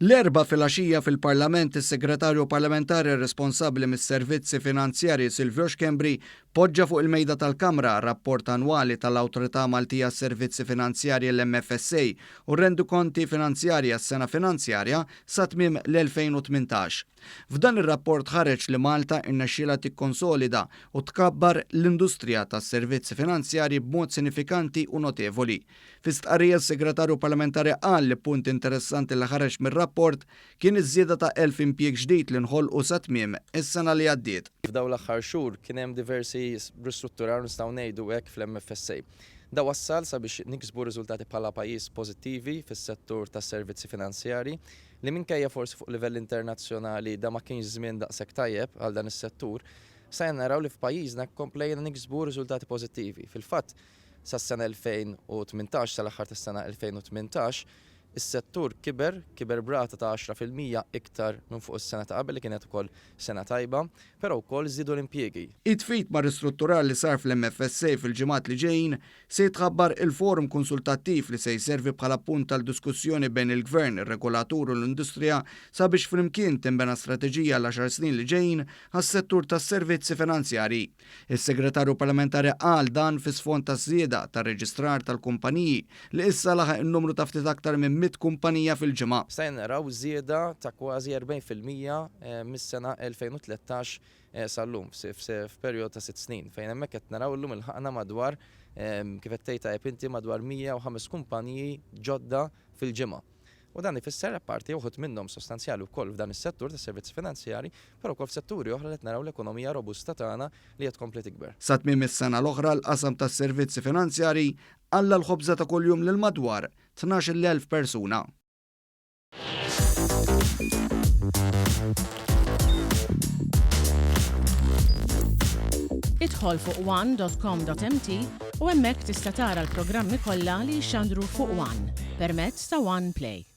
L-4 filgħaxija fil-Parlament is-Segretarju Parlamentari responsabbli mis-Servizzi Finanzjarji Silvio Xkembri poġġa fuq il-mejda tal-Kamra rapport annwali tal-Awtorità Maltija s-Servizzi Finanzjarji l-MFSA u rendikonti finanzjarji għas-sena finanzjarja sa tmiem l-2018. F'dan ir-rapport ħareġ li Malta irnexxielha tikkonsolida u tkabbar l-industrija tas-servizzi finanzjarji b'mod sinifikanti u notevoli. Fi stqarrija s-Segretarju Parlamentari qal li punt interessanti li ħareġ mir-rapport kien iż-żieda ta' 1000 impjieg ġdid li nħolqu sa tmiem is-sena li għaddiet. F'dawn l-aħħar xhur kien hemm diversi ristrutturar nistgħu ngħidu hekk fl-MFSA. Da wassal sabiex niksbu riżultati bħala pajjiż pożittivi fis-settur tas-servizzi finanzjarji li minkejja forsi fuq livell internazzjonali da ma kienx żmien daqshekk tajjeb għal dan is-settur, sa naraw li f'pajjiżna komplejna niksbu riżultati pożittivi. Fil-fatt sas-sena 2018 sal-aħħar tas-sena 2018 is-settur kiber brata ta' 10% iktar minn fuq is-sena ta' qabel li kienet ukoll sena tajba, però wkoll żiedu l-impjiegi. It-tfit ma' ristrutturar li sar fl-MFSA fil-ġimgħat li ġejjin se jitħabbar il-forum konsultattiv li se jservi bħala punt tal-diskussjoni bejn il-Gvern, ir-regolatur u l-industrija sabiex flimkien tinbena strateġija l-10 snin li ġejjin għas-settur tas-servizzi finanzjarji. Is-Segretarju Parlamentari qal dan fi sfond taż-żieda tar-reġistrar tal-kumpaniji li issa laħaq in-numru ta' ftit aktar minn 100 kumpanija fil-ġimgħa. Stajn naraw żieda ta' kważi 40% mis-sena 2013 sal-lum f'perjod ta' 6 snin fejn hemmhekk qed naraw illum ilħaqna madwar kif qed tgħid inti madwar 105 kumpaniji ġodda fil-ġimgħa. U dan ifisser apparti uħud minnhom sostanzjali wkoll f'dan is-settur tas-servizzi finanzjarji, però wkoll f'setturi oħra qed naraw l-ekonomija robusta tagħna li qed tkompli tikber. Sa tmiem is-sena l-oħra l-qasam tas-servizzi finanzjarji alla l-ħobża ta' kuljum lil madwar 12,000 persuna. Idħol fuq one.com.mt u hemmhekk tista' tara l-programmi kollha li jxandru fuq One permezz ta' One Play.